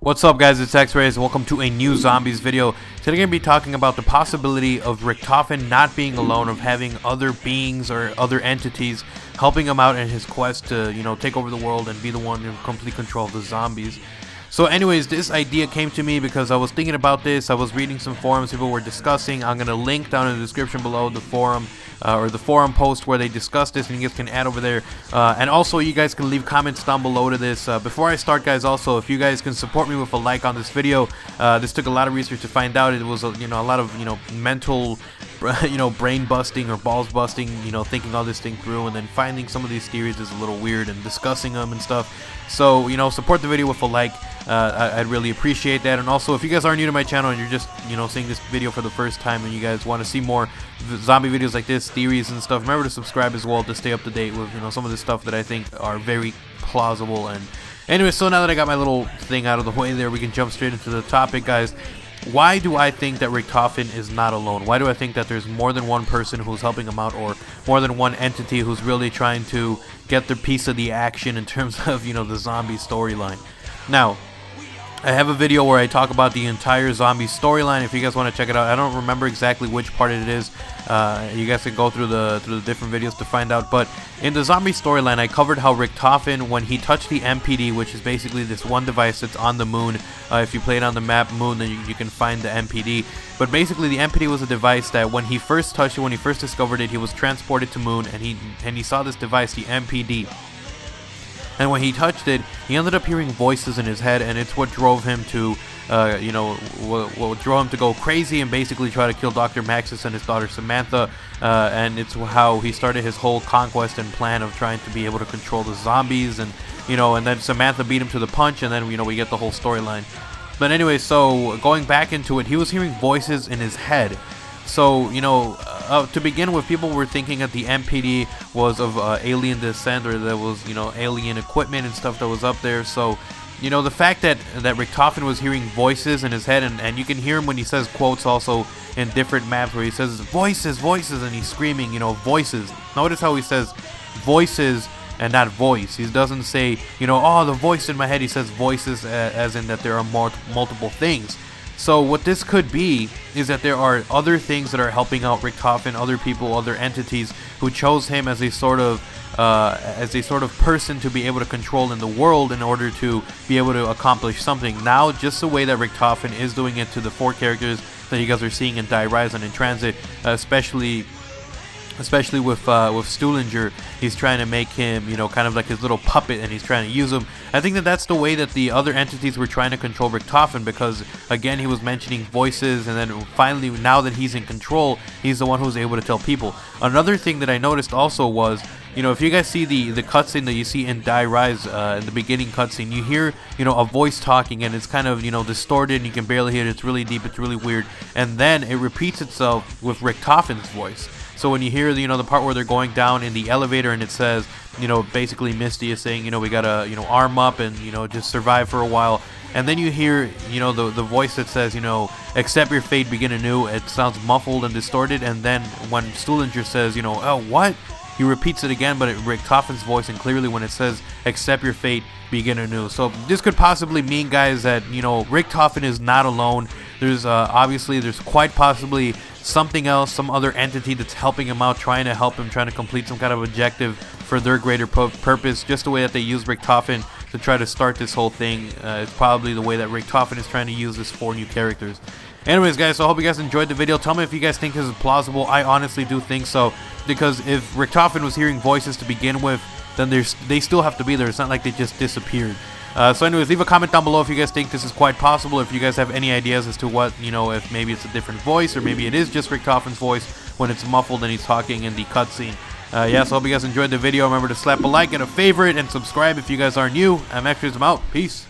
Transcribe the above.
What's up guys, it's X-Rays and welcome to a new zombies video. Today we're going to be talking about the possibility of Richtofen not being alone, of having other beings or other entities helping him out in his quest to, take over the world and be the one in complete control of the zombies. So anyways, this idea came to me because I was thinking about this. I was reading some forums people were discussing. I'm going to link down in the description below the forum or the forum post where they discuss this, and you guys can add over there. And also you guys can leave comments down below to this. Before I start guys, also if you guys can support me with a like on this video. This took a lot of research to find out. It was a lot of mental brain busting or balls busting, thinking all this thing through, and then finding some of these theories is a little weird and discussing them and stuff. So support the video with a like. I'd really appreciate that. And also if you guys are new to my channel and you're just seeing this video for the first time and you guys want to see more zombie videos like this, theories and stuff, remember to subscribe as well to stay up to date with some of the stuff that I think are very plausible. And anyway, so now that I got my little thing out of the way there, we can jump straight into the topic, guys. Why do I think that Richtofen is not alone? Why do I think that there's more than one person who's helping him out, or more than one entity who's really trying to get their piece of the action in terms of, the zombie storyline? Now, I have a video where I talk about the entire zombie storyline. If you guys want to check it out, I don't remember exactly which part it is. You guys can go through the different videos to find out. But in the zombie storyline, I covered how Richtofen, when he touched the MPD, which is basically this one device that's on the moon. If you play it on the map Moon, then you can find the MPD. But basically, the MPD was a device that when he first touched it, when he first discovered it, he was transported to Moon, and he saw this device, the MPD. And when he touched it, he ended up hearing voices in his head, and it's what drove him to, what drove him to go crazy and basically try to kill Dr. Maxis and his daughter Samantha. And it's how he started his whole conquest and plan of trying to be able to control the zombies. And and then Samantha beat him to the punch, and then we get the whole storyline. But anyway, so going back into it, he was hearing voices in his head. So, to begin with, people were thinking that the MPD was of alien descent, or there was, alien equipment and stuff that was up there. So, the fact that Richtofen was hearing voices in his head, and you can hear him when he says quotes also in different maps where he says voices, voices, and he's screaming, voices. Notice how he says voices and not voice. He doesn't say, oh, the voice in my head. He says voices as in that there are multiple things. So what this could be is that there are other things that are helping out Richtofen, other people, other entities who chose him as a sort of person to be able to control in the world in order to be able to accomplish something. Now, just the way that Richtofen is doing it to the 4 characters that you guys are seeing in Die Rise and in Transit, especially with Stuhlinger, he's trying to make him, kind of like his little puppet, and he's trying to use him. I think that that's the way that the other entities were trying to control Richtofen, because, again, he was mentioning voices, and then finally, now that he's in control, he's the one who's able to tell people. Another thing that I noticed also was, if you guys see the cutscene that you see in Die Rise, in the beginning cutscene, you hear, a voice talking, and it's kind of, distorted, and you can barely hear it. It's really deep, it's really weird, and then it repeats itself with Richtofen's voice. So when you hear the part where they're going down in the elevator, and it says, basically Misty is saying, we gotta, arm up and, just survive for a while. And then you hear, the voice that says, accept your fate, begin anew. It sounds muffled and distorted. And then when Stuhlinger says, oh, what? He repeats it again, but Richtofen's voice, and clearly when it says, accept your fate, begin anew. So this could possibly mean, guys, that, Richtofen is not alone. There's, obviously, there's quite possibly something else, some other entity that's helping him out, trying to help him, trying to complete some kind of objective for their greater purpose. Just the way that they use Richtofen to try to start this whole thing, it's probably the way that Richtofen is trying to use this 4 new characters. Anyways, guys, so I hope you guys enjoyed the video. Tell me if you guys think this is plausible. I honestly do think so, because if Richtofen was hearing voices to begin with, then they still have to be there. It's not like they just disappeared. So anyways, leave a comment down below if you guys think this is quite possible. If you guys have any ideas as to what, if maybe it's a different voice, or maybe it is just Richtofen's voice when it's muffled and he's talking in the cutscene. Yeah, so I hope you guys enjoyed the video. Remember to slap a like and a favorite and subscribe if you guys are new. I'm X-Rays, I'm out. Peace.